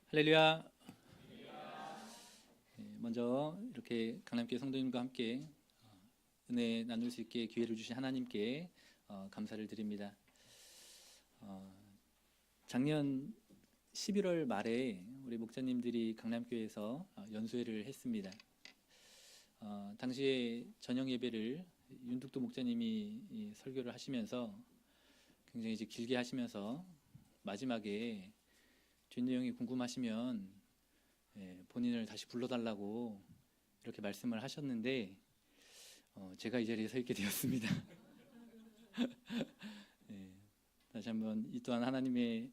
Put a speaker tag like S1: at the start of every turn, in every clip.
S1: 할렐루야. 먼저 이렇게 강남교회 성도님과 함께 은혜 나눌 수 있게 기회를 주신 하나님께 감사를 드립니다. 작년 11월 말에 우리 목사님들이 강남교회에서 연수회를 했습니다. 당시에 저녁 예배를 윤득도 목사님이 설교를 하시면서 굉장히 이제 길게 하시면서 마지막에 뒷내용이 궁금하시면 본인을 다시 불러달라고 이렇게 말씀을 하셨는데 제가 이 자리에 서 있게 되었습니다. 다시 한번 이 또한 하나님의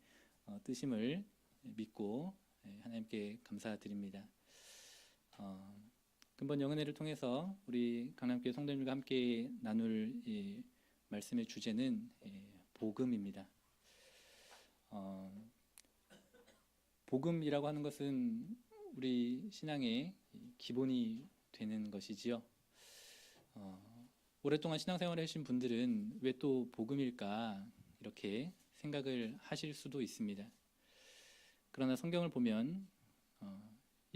S1: 뜻임을 믿고 하나님께 감사드립니다. 근본 영은혜를 통해서 우리 강남교회 성도님과 함께 나눌 이 말씀의 주제는 복음입니다. 복음이라고 하는 것은 우리 신앙의 기본이 되는 것이지요. 오랫동안 신앙생활을 하신 분들은 왜 또 복음일까 이렇게 생각을 하실 수도 있습니다. 그러나 성경을 보면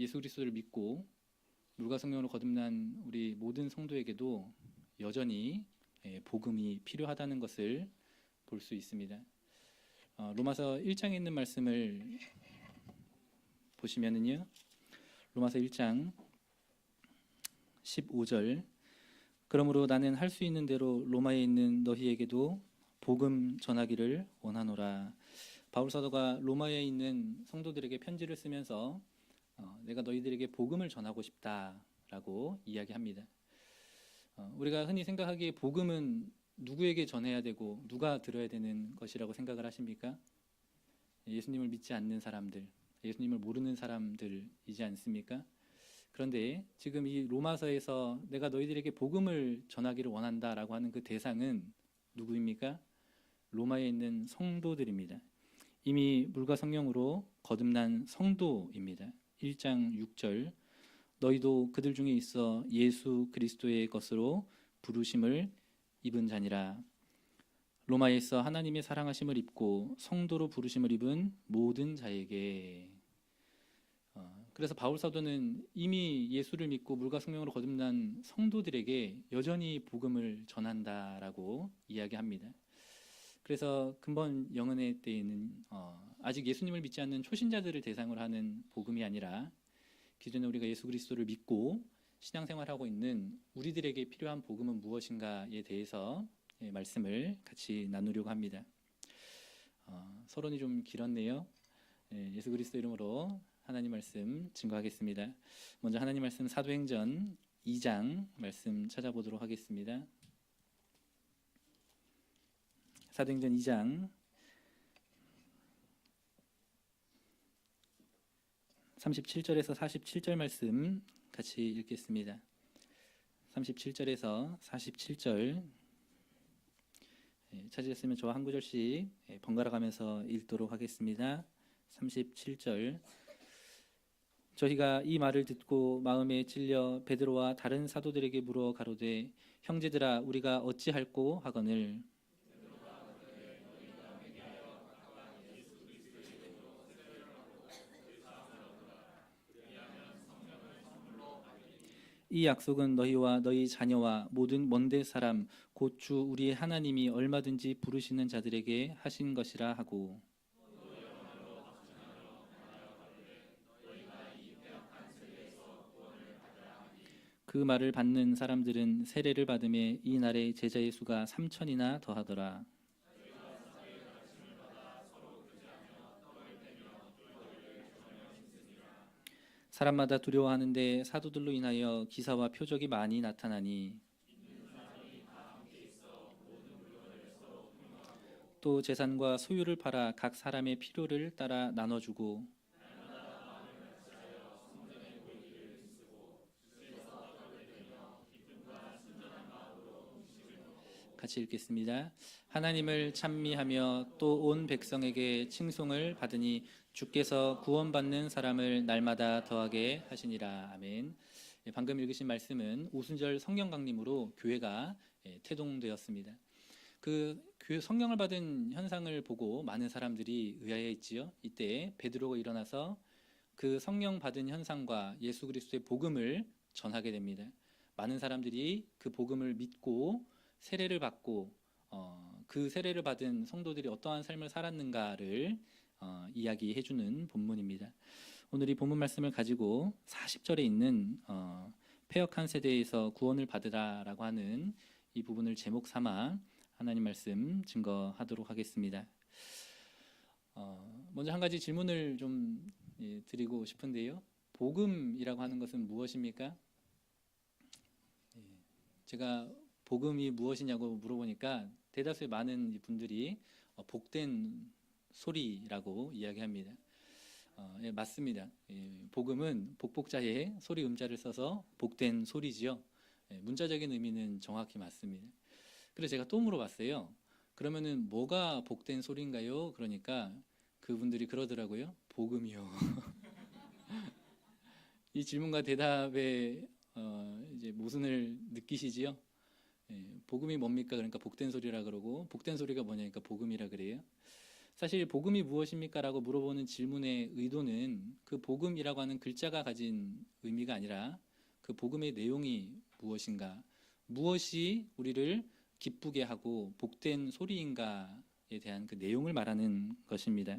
S1: 예수 그리스도를 믿고 물과 성령으로 거듭난 우리 모든 성도에게도 여전히 복음이 필요하다는 것을 볼 수 있습니다. 로마서 1장에 있는 말씀을 보시면은요, 로마서 1장 15절, 그러므로 나는 할 수 있는 대로 로마에 있는 너희에게도 복음 전하기를 원하노라. 바울 사도가 로마에 있는 성도들에게 편지를 쓰면서 내가 너희들에게 복음을 전하고 싶다라고 이야기합니다. 우리가 흔히 생각하기에 복음은 누구에게 전해야 되고 누가 들어야 되는 것이라고 생각을 하십니까? 예수님을 믿지 않는 사람들, 예수님을 모르는 사람들이지 않습니까? 그런데 지금 이 로마서에서 내가 너희들에게 복음을 전하기를 원한다라고 하는 그 대상은 누구입니까? 로마에 있는 성도들입니다. 이미 물과 성령으로 거듭난 성도입니다. 1장 6절, 너희도 그들 중에 있어 예수 그리스도의 것으로 부르심을 입은 자니라. 로마에 있어 하나님의 사랑하심을 입고 성도로 부르심을 입은 모든 자에게. 그래서 바울 사도는 이미 예수를 믿고 물과 성령으로 거듭난 성도들에게 여전히 복음을 전한다라고 이야기합니다. 그래서 근본 영은의 때에는 아직 예수님을 믿지 않는 초신자들을 대상으로 하는 복음이 아니라 기존에 우리가 예수 그리스도를 믿고 신앙생활하고 있는 우리들에게 필요한 복음은 무엇인가에 대해서 말씀을 같이 나누려고 합니다. 서론이 좀 길었네요. 예수 그리스도 이름으로 하나님 말씀 증거하겠습니다. 먼저 하나님 말씀 사도행전 2장 말씀 찾아보도록 하겠습니다. 사도행전 2장 37절에서 47절 말씀 같이 읽겠습니다. 37절에서 47절 찾으셨으면 저와 한 구절씩 번갈아 가면서 읽도록 하겠습니다. 37절, 저희가 이 말을 듣고 마음에 찔려 베드로와 다른 사도들에게 물어 가로되 형제들아 우리가 어찌할꼬 하거늘 이 약속은 너희와 너희 자녀와 모든 먼데 사람 곧 주 우리의 하나님이 얼마든지 부르시는 자들에게 하신 것이라 하고, 그 말을 받는 사람들은 세례를 받음에 이 날에 제자의 수가 3천이나 더하더라. 사람마다 두려워하는데 사도들로 인하여 기사와 표적이 많이 나타나니 또 재산과 소유를 팔아 각 사람의 필요를 따라 나눠주고, 같이 읽겠습니다. 하나님을 찬미하며 또 온 백성에게 칭송을 받으니 주께서 구원받는 사람을 날마다 더하게 하시니라. 아멘. 방금 읽으신 말씀은 오순절 성령 강림으로 교회가 태동되었습니다. 그 성령을 받은 현상을 보고 많은 사람들이 의아해 있지요. 이때 베드로가 일어나서 그 성령 받은 현상과 예수 그리스도의 복음을 전하게 됩니다. 많은 사람들이 그 복음을 믿고 세례를 받고 그 세례를 받은 성도들이 어떠한 삶을 살았는가를 이야기해주는 본문입니다. 오늘 이 본문 말씀을 가지고 40절에 있는 패역한 세대에서 구원을 받으라라고 하는 이 부분을 제목 삼아 하나님 말씀 증거하도록 하겠습니다. 먼저 한 가지 질문을 좀 드리고 싶은데요. 복음이라고 하는 것은 무엇입니까? 제가 복음이 무엇이냐고 물어보니까 대다수의 많은 분들이 복된 소리라고 이야기합니다. 예, 맞습니다. 복음은 복복자에 소리 음자를 써서 복된 소리지요. 문자적인 의미는 정확히 맞습니다. 그래서 제가 또 물어봤어요. 그러면은 뭐가 복된 소리인가요? 그러니까 그분들이 그러더라고요. 복음이요. 이 질문과 대답에 이제 모순을 느끼시지요? 복음이 뭡니까? 그러니까 복된 소리라 그러고 복된 소리가 뭐냐니까 복음이라 그래요. 사실 복음이 무엇입니까? 라고 물어보는 질문의 의도는 그 복음이라고 하는 글자가 가진 의미가 아니라 그 복음의 내용이 무엇인가, 무엇이 우리를 기쁘게 하고 복된 소리인가에 대한 그 내용을 말하는 것입니다.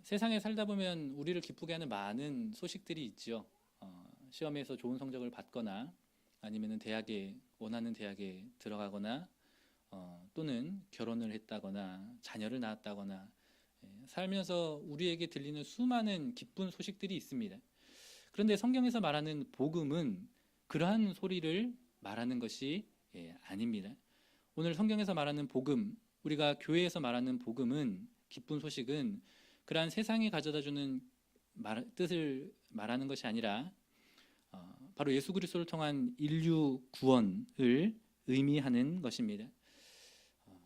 S1: 세상에 살다 보면 우리를 기쁘게 하는 많은 소식들이 있죠. 시험에서 좋은 성적을 받거나 아니면 원하는 대학에 들어가거나 또는 결혼을 했다거나 자녀를 낳았다거나 살면서 우리에게 들리는 수많은 기쁜 소식들이 있습니다. 그런데 성경에서 말하는 복음은 그러한 소리를 말하는 것이 아닙니다. 오늘 성경에서 말하는 복음, 우리가 교회에서 말하는 복음은, 기쁜 소식은 그러한 세상이 가져다주는 뜻을 말하는 것이 아니라 바로 예수 그리스도를 통한 인류 구원을 의미하는 것입니다.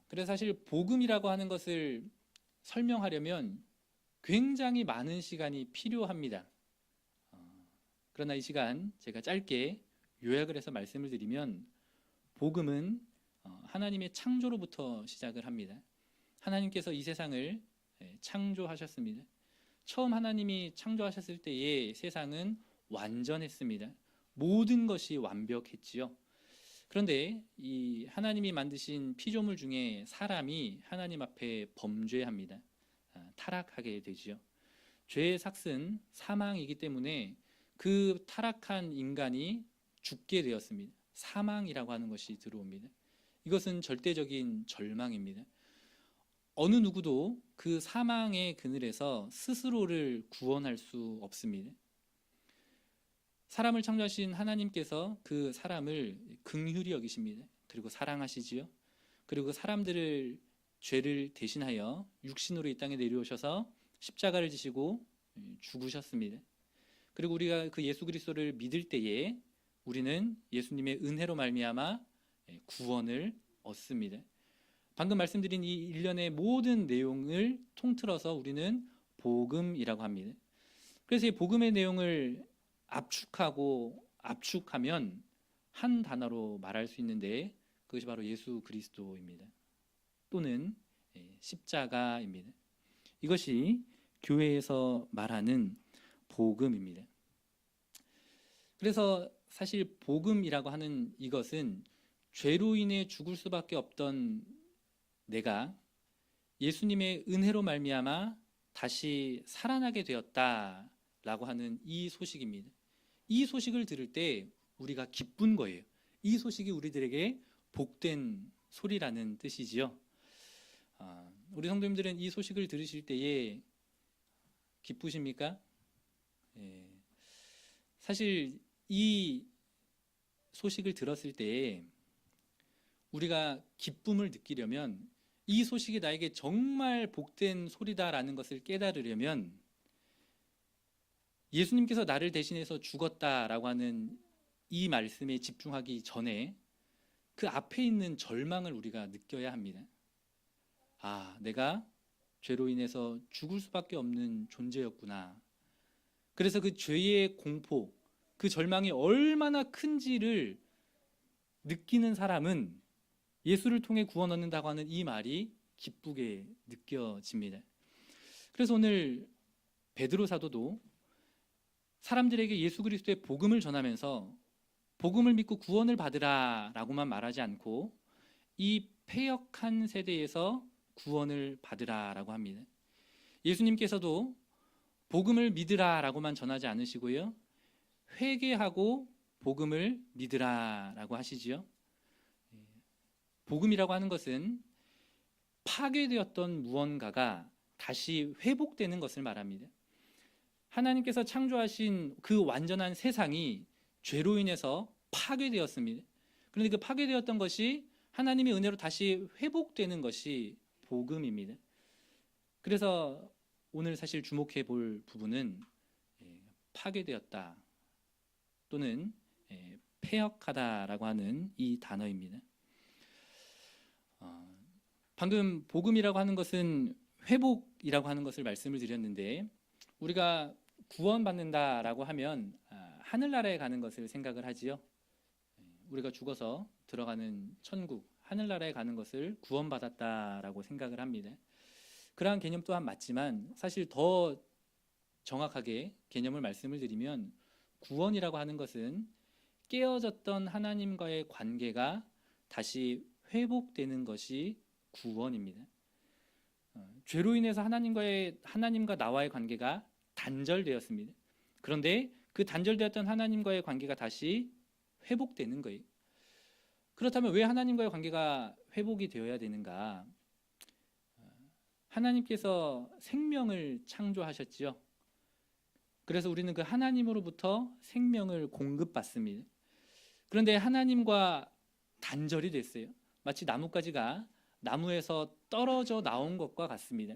S1: 그래서 사실 복음이라고 하는 것을 설명하려면 굉장히 많은 시간이 필요합니다. 그러나 이 시간 제가 짧게 요약을 해서 말씀을 드리면 복음은 하나님의 창조로부터 시작을 합니다. 하나님께서 이 세상을 창조하셨습니다. 처음 하나님이 창조하셨을 때의 세상은 완전했습니다. 모든 것이 완벽했지요. 그런데 이 하나님이 만드신 피조물 중에 사람이 하나님 앞에 범죄합니다. 타락하게 되지요. 죄의 삭은 사망이기 때문에 그 타락한 인간이 죽게 되었습니다. 사망이라고 하는 것이 들어옵니다. 이것은 절대적인 절망입니다. 어느 누구도 그 사망의 그늘에서 스스로를 구원할 수 없습니다. 사람을 창조하신 하나님께서 그 사람을 긍휼히 여기십니다. 그리고 사랑하시지요. 그리고 사람들을 죄를 대신하여 육신으로 이 땅에 내려오셔서 십자가를 지시고 죽으셨습니다. 그리고 우리가 그 예수 그리스도를 믿을 때에 우리는 예수님의 은혜로 말미암아 구원을 얻습니다. 방금 말씀드린 이 일련의 모든 내용을 통틀어서 우리는 복음이라고 합니다. 그래서 이 복음의 내용을 압축하면 한 단어로 말할 수 있는데 그것이 바로 예수 그리스도입니다. 또는 십자가입니다. 이것이 교회에서 말하는 복음입니다. 그래서 사실 복음이라고 하는 이것은 죄로 인해 죽을 수밖에 없던 내가 예수님의 은혜로 말미암아 다시 살아나게 되었다라고 하는 이 소식입니다. 이 소식을 들을 때 우리가 기쁜 거예요. 이 소식이 우리들에게 복된 소리라는 뜻이지요. 우리 성도님들은 이 소식을 들으실 때에 기쁘십니까? 사실 이 소식을 들었을 때에 우리가 기쁨을 느끼려면 이 소식이 나에게 정말 복된 소리다라는 것을 깨달으려면 예수님께서 나를 대신해서 죽었다라고 하는 이 말씀에 집중하기 전에 그 앞에 있는 절망을 우리가 느껴야 합니다. 내가 죄로 인해서 죽을 수밖에 없는 존재였구나. 그래서 그 죄의 공포, 그 절망이 얼마나 큰지를 느끼는 사람은 예수를 통해 구원 얻는다고 하는 이 말이 기쁘게 느껴집니다. 그래서 오늘 베드로 사도도 사람들에게 예수 그리스도의 복음을 전하면서 복음을 믿고 구원을 받으라라고만 말하지 않고 이 패역한 세대에서 구원을 받으라라고 합니다. 예수님께서도 복음을 믿으라라고만 전하지 않으시고요, 회개하고 복음을 믿으라라고 하시지요. 복음이라고 하는 것은 파괴되었던 무언가가 다시 회복되는 것을 말합니다. 하나님께서 창조하신 그 완전한 세상이 죄로 인해서 파괴되었습니다. 그런데 그 파괴되었던 것이 하나님의 은혜로 다시 회복되는 것이 복음입니다. 그래서 오늘 사실 주목해 볼 부분은 파괴되었다 또는 패역하다라고 하는 이 단어입니다. 방금 복음이라고 하는 것은 회복이라고 하는 것을 말씀을 드렸는데, 우리가 구원받는다라고 하면 하늘나라에 가는 것을 생각을 하지요. 우리가 죽어서 들어가는 천국, 하늘나라에 가는 것을 구원받았다라고 생각을 합니다. 그러한 개념 또한 맞지만 사실 더 정확하게 개념을 말씀을 드리면, 구원이라고 하는 것은 깨어졌던 하나님과의 관계가 다시 회복되는 것이 구원입니다. 죄로 인해서 하나님과 나와의 관계가 단절되었습니다. 그런데 그 단절되었던 하나님과의 관계가 다시 회복되는 거예요. 그렇다면 왜 하나님과의 관계가 회복이 되어야 되는가? 하나님께서 생명을 창조하셨지요. 그래서 우리는 그 하나님으로부터 생명을 공급받습니다. 그런데 하나님과 단절이 됐어요. 마치 나뭇가지가 나무에서 떨어져 나온 것과 같습니다.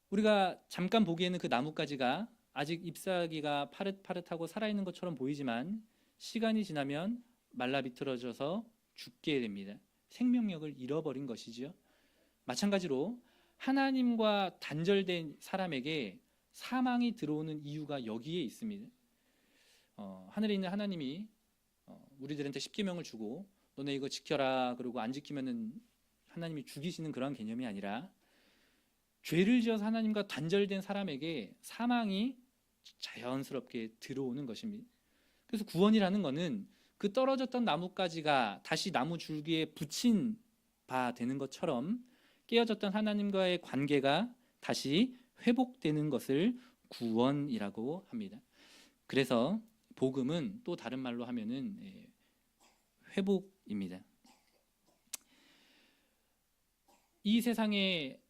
S1: 우리가 잠깐 보기에는 그 나뭇가지가 아직 잎사귀가 파릇파릇하고 살아있는 것처럼 보이지만 시간이 지나면 말라 비틀어져서 죽게 됩니다. 생명력을 잃어버린 것이지요. 마찬가지로 하나님과 단절된 사람에게 사망이 들어오는 이유가 여기에 있습니다. 하늘에 있는 하나님이 우리들한테 십계명을 주고 너네 이거 지켜라 그러고 안 지키면은 하나님이 죽이시는 그런 개념이 아니라, 죄를 지어서 하나님과 단절된 사람에게 사망이 자연스럽게 들어오는 것입니다. 그래서 구원이라는 것은 그 떨어졌던 나뭇가지가 다시 나무 줄기에 붙인 바 되는 것처럼 깨어졌던 하나님과의 관계가 다시 회복되는 것을 구원이라고 합니다. 그래서 복음은 또 다른 말로 하면은 회복입니다. 이 세상에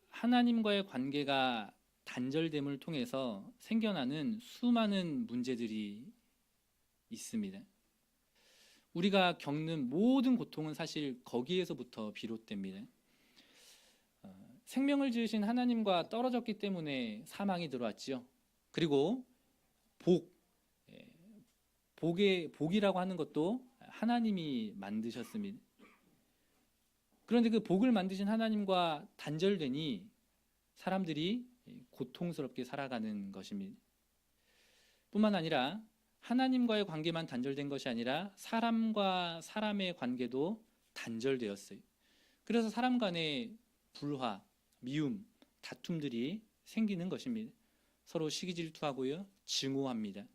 S1: 하나님과의 관계가 단절됨을 통해서 생겨나는 수많은 문제들이 있습니다. 우리가 겪는 모든 고통은 사실 거기에서부터 비롯됩니다. 생명을 지으신 하나님과 떨어졌기 때문에 사망이 들어왔지요. 그리고 복이라고 하는 것도 하나님이 만드셨습니다. 그런데 그 복을 만드신 하나님과 단절되니 사람들이 고통스럽게 살아가는 것입니다. 뿐만 아니라 하나님과의 관계만 단절된 것이 아니라 사람과 사람의 관계도 단절되었어요. 그래서 사람 간의 불화, 미움, 다툼들이 생기는 것입니다. 서로 시기질투하고요, 증오합니다.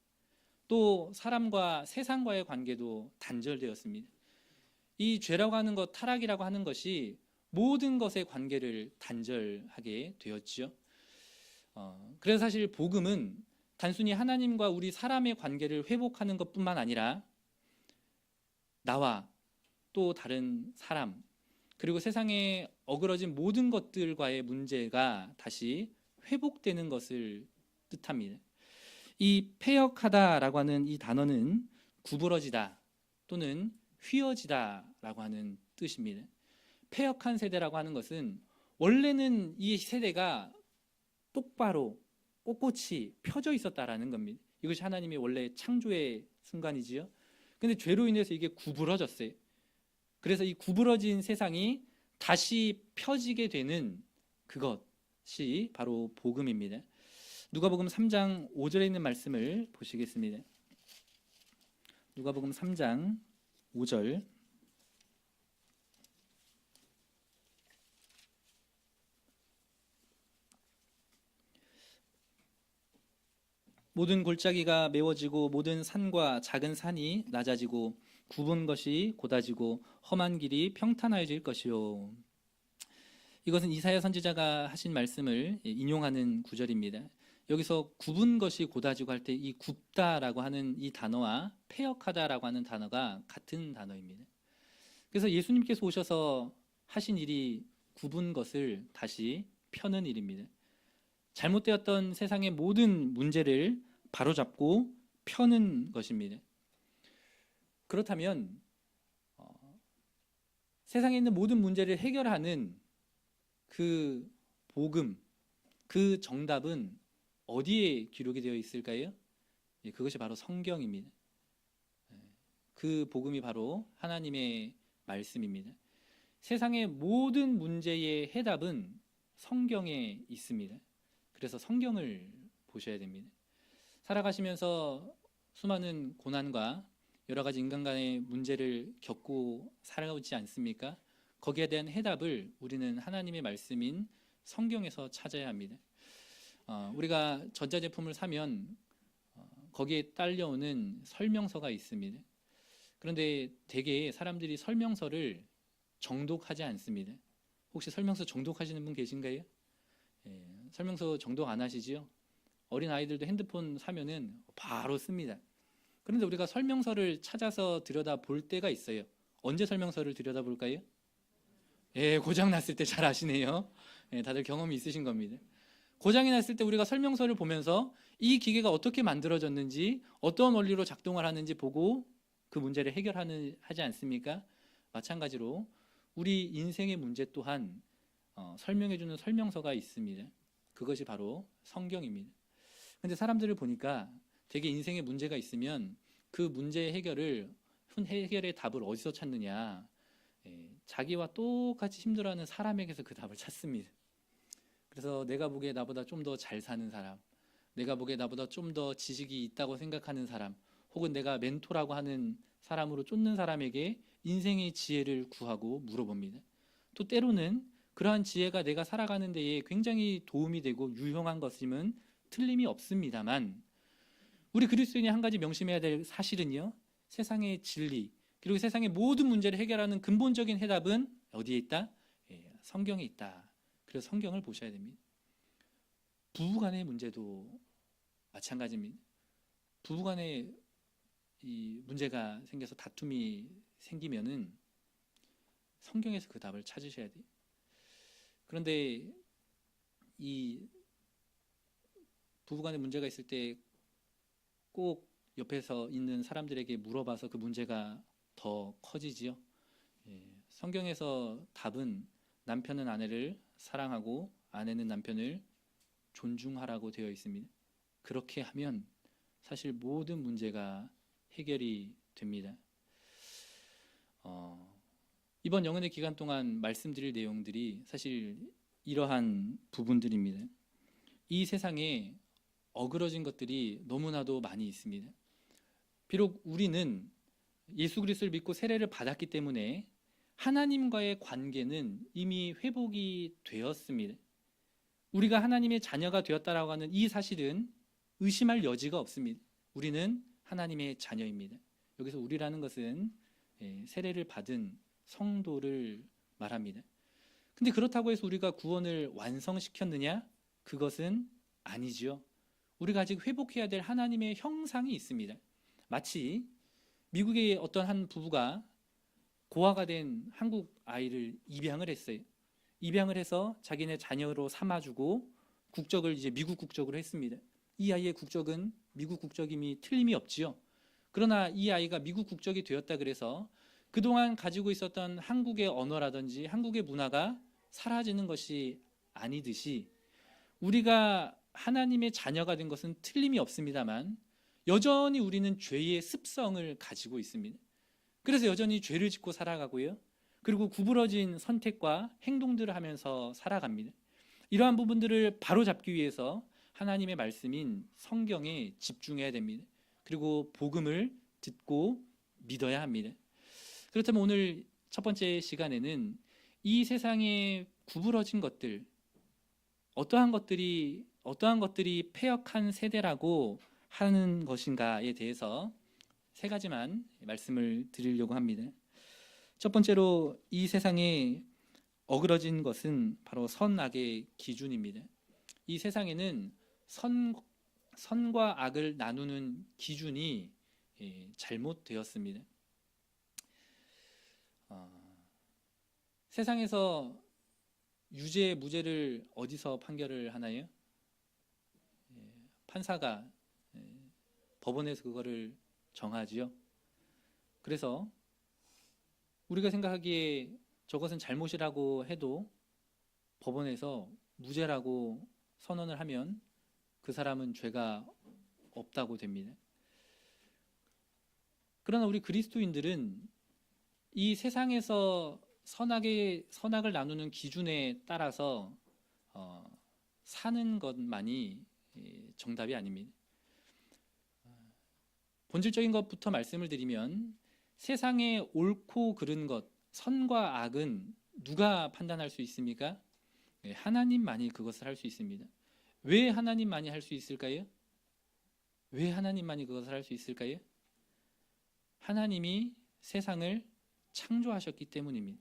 S1: 또 사람과 세상과의 관계도 단절되었습니다. 이 죄라고 하는 것, 타락이라고 하는 것이 모든 것의 관계를 단절하게 되었지요. 그래서 사실 복음은 단순히 하나님과 우리 사람의 관계를 회복하는 것뿐만 아니라 나와 또 다른 사람, 그리고 세상에 어그러진 모든 것들과의 문제가 다시 회복되는 것을 뜻합니다. 이 패역하다라고 하는 이 단어는 구부러지다 또는 휘어지다라고 하는 뜻입니다. 패역한 세대라고 하는 것은 원래는 이 세대가 똑바로 꼿꼿이 펴져 있었다라는 겁니다. 이것이 하나님의 원래 창조의 순간이지요. 근데 죄로 인해서 이게 구부러졌어요. 그래서 이 구부러진 세상이 다시 펴지게 되는 그것이 바로 복음입니다. 누가복음 3장 5절에 있는 말씀을 보시겠습니다. 누가복음 3장 5절. 모든 골짜기가 메워지고 모든 산과 작은 산이 낮아지고 굽은 것이 곧아지고 험한 길이 평탄하여질 것이요. 이것은 이사야 선지자가 하신 말씀을 인용하는 구절입니다. 여기서 굽은 것이 곧아지고 할 때 이 굽다라고 하는 이 단어와 패역하다라고 하는 단어가 같은 단어입니다. 그래서 예수님께서 오셔서 하신 일이 굽은 것을 다시 펴는 일입니다. 잘못되었던 세상의 모든 문제를 바로잡고 펴는 것입니다. 그렇다면 세상에 있는 모든 문제를 해결하는 그 복음, 그 정답은 어디에 기록이 되어 있을까요? 그것이 바로 성경입니다. 그 복음이 바로 하나님의 말씀입니다. 세상의 모든 문제의 해답은 성경에 있습니다. 그래서 성경을 보셔야 됩니다. 살아가시면서 수많은 고난과 여러 가지 인간 간의 문제를 겪고 살아오지 않습니까? 거기에 대한 해답을 우리는 하나님의 말씀인 성경에서 찾아야 합니다. 우리가 전자제품을 사면 거기에 딸려오는 설명서가 있습니다. 그런데 대개 사람들이 설명서를 정독하지 않습니다. 혹시 설명서 정독하시는 분 계신가요? 설명서 정독 안 하시지요? 어린 아이들도 핸드폰 사면은 바로 씁니다. 그런데 우리가 설명서를 찾아서 들여다 볼 때가 있어요. 언제 설명서를 들여다 볼까요? 고장 났을 때. 잘 아시네요. 다들 경험이 있으신 겁니다. 고장이 났을 때 우리가 설명서를 보면서 이 기계가 어떻게 만들어졌는지, 어떤 원리로 작동을 하는지 보고 그 문제를 하지 않습니까? 마찬가지로 우리 인생의 문제 또한 설명해주는 설명서가 있습니다. 그것이 바로 성경입니다. 그런데 사람들을 보니까 되게 인생에 문제가 있으면 그 문제의 해결의 답을 어디서 찾느냐? 자기와 똑같이 힘들어하는 사람에게서 그 답을 찾습니다. 그래서 내가 보기에 나보다 좀 더 잘 사는 사람, 내가 보기에 나보다 좀 더 지식이 있다고 생각하는 사람, 혹은 내가 멘토라고 하는 사람으로 쫓는 사람에게 인생의 지혜를 구하고 물어봅니다. 또 때로는 그러한 지혜가 내가 살아가는 데에 굉장히 도움이 되고 유용한 것임은 틀림이 없습니다만, 우리 그리스도인이 한 가지 명심해야 될 사실은요, 세상의 진리 그리고 세상의 모든 문제를 해결하는 근본적인 해답은 어디에 있다? 성경에 있다. 그래서 성경을 보셔야 됩니다. 부부간의 문제도 마찬가지입니다. 부부간에 이 문제가 생겨서 다툼이 생기면은 성경에서 그 답을 찾으셔야 돼요. 그런데 이 부부간에 문제가 있을 때 꼭 옆에서 있는 사람들에게 물어봐서 그 문제가 더 커지지요. 성경에서 답은 남편은 아내를 사랑하고 아내는 남편을 존중하라고 되어 있습니다. 그렇게 하면 사실 모든 문제가 해결이 됩니다. 이번 영혼의 기간 동안 말씀드릴 내용들이 사실 이러한 부분들입니다. 이 세상에 어그러진 것들이 너무나도 많이 있습니다. 비록 우리는 예수 그리스도를 믿고 세례를 받았기 때문에 하나님과의 관계는 이미 회복이 되었습니다. 우리가 하나님의 자녀가 되었다라고 하는 이 사실은 의심할 여지가 없습니다. 우리는 하나님의 자녀입니다. 여기서 우리라는 것은 세례를 받은 성도를 말합니다. 근데 그렇다고 해서 우리가 구원을 완성시켰느냐? 그것은 아니지요. 우리가 아직 회복해야 될 하나님의 형상이 있습니다. 마치 미국의 어떤 한 부부가 고아가 된 한국 아이를 입양을 했어요. 입양을 해서 자기네 자녀로 삼아주고 국적을 이제 미국 국적으로 했습니다. 이 아이의 국적은 미국 국적임이 틀림이 없지요. 그러나 이 아이가 미국 국적이 되었다 그래서 그동안 가지고 있었던 한국의 언어라든지 한국의 문화가 사라지는 것이 아니듯이, 우리가 하나님의 자녀가 된 것은 틀림이 없습니다만 여전히 우리는 죄의 습성을 가지고 있습니다. 그래서 여전히 죄를 짓고 살아가고요. 그리고 구부러진 선택과 행동들을 하면서 살아갑니다. 이러한 부분들을 바로잡기 위해서 하나님의 말씀인 성경에 집중해야 됩니다. 그리고 복음을 듣고 믿어야 합니다. 그렇다면 오늘 첫 번째 시간에는 이 세상에 구부러진 것들, 어떠한 것들이 패역한 세대라고 하는 것인가에 대해서 세 가지만 말씀을 드리려고 합니다. 첫 번째로 이 세상에 어그러진 것은 바로 선악의 기준입니다. 이 세상에는 선과 악을 나누는 기준이 잘못되었습니다. 세상에서 유죄 무죄를 어디서 판결을 하나요? 판사가 법원에서 그거를 정하지요. 그래서 우리가 생각하기에 저것은 잘못이라고 해도 법원에서 무죄라고 선언을 하면 그 사람은 죄가 없다고 됩니다. 그러나 우리 그리스도인들은 이 세상에서 선악을 나누는 기준에 따라서 사는 것만이 정답이 아닙니다. 본질적인 것부터 말씀을 드리면 세상에 옳고 그른 것, 선과 악은 누가 판단할 수 있습니까? 하나님만이 그것을 할 수 있습니다. 왜 하나님만이 할 수 있을까요? 왜 하나님만이 그것을 할 수 있을까요? 하나님이 세상을 창조하셨기 때문입니다.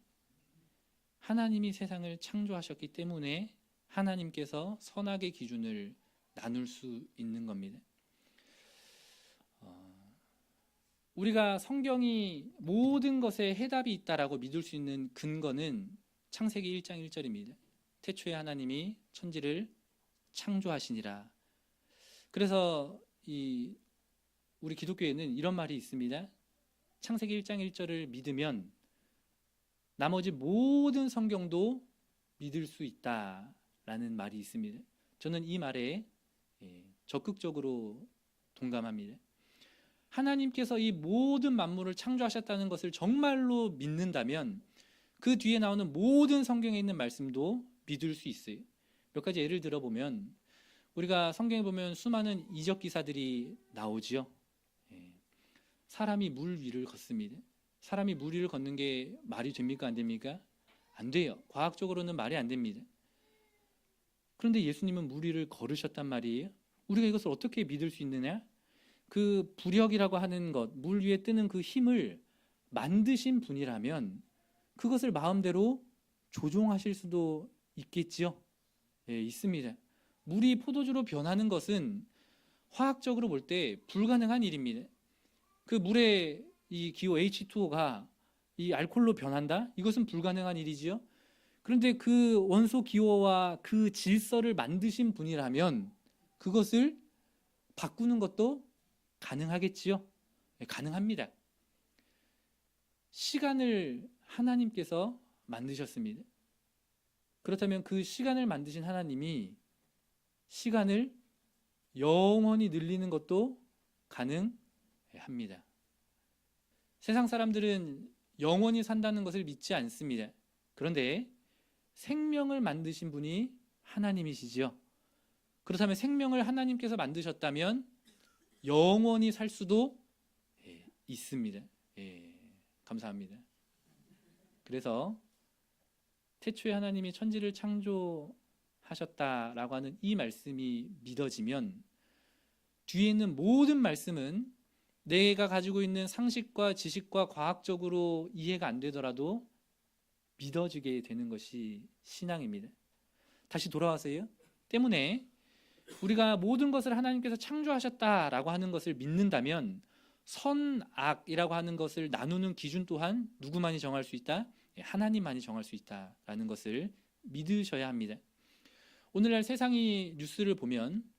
S1: 하나님이 세상을 창조하셨기 때문에 하나님께서 선악의 기준을 나눌 수 있는 겁니다. 우리가 성경이 모든 것에 해답이 있다라고 믿을 수 있는 근거는 창세기 1장 1절입니다. 태초에 하나님이 천지를 창조하시니라. 그래서 우리 기독교에는 이런 말이 있습니다. 창세기 1장 1절을 믿으면 나머지 모든 성경도 믿을 수 있다라는 말이 있습니다. 저는 이 말에 적극적으로 동감합니다. 하나님께서 이 모든 만물을 창조하셨다는 것을 정말로 믿는다면 그 뒤에 나오는 모든 성경에 있는 말씀도 믿을 수 있어요. 몇 가지 예를 들어보면 우리가 성경에 보면 수많은 이적 기사들이 나오지요. 사람이 물 위를 걷습니다. 사람이 물 위를 걷는 게 말이 됩니까? 안 됩니까? 안 돼요. 과학적으로는 말이 안 됩니다. 그런데 예수님은 물 위를 걸으셨단 말이에요. 우리가 이것을 어떻게 믿을 수 있느냐? 그 부력이라고 하는 것, 물 위에 뜨는 그 힘을 만드신 분이라면 그것을 마음대로 조종하실 수도 있겠지요. 있습니다. 물이 포도주로 변하는 것은 화학적으로 볼 때 불가능한 일입니다. 그 물의 이 기호 H2O가 이 알코올로 변한다? 이것은 불가능한 일이지요. 그런데 그 원소 기호와 그 질서를 만드신 분이라면 그것을 바꾸는 것도 가능하겠지요. 가능합니다. 시간을 하나님께서 만드셨습니다. 그렇다면 그 시간을 만드신 하나님이 시간을 영원히 늘리는 것도 가능합니다. 세상 사람들은 영원히 산다는 것을 믿지 않습니다. 그런데 생명을 만드신 분이 하나님이시지요. 그렇다면 생명을 하나님께서 만드셨다면 영원히 살 수도 있습니다. 감사합니다. 그래서 태초에 하나님이 천지를 창조하셨다라고 하는 이 말씀이 믿어지면 뒤에 있는 모든 말씀은 내가 가지고 있는 상식과 지식과 과학적으로 이해가 안 되더라도 믿어지게 되는 것이 신앙입니다. 다시 돌아와서요. 때문에 우리가 모든 것을 하나님께서 창조하셨다라고 하는 것을 믿는다면 선악이라고 하는 것을 나누는 기준 또한 누구만이 정할 수 있다? 하나님만이 정할 수 있다라는 것을 믿으셔야 합니다. 오늘날 세상이 뉴스를 보면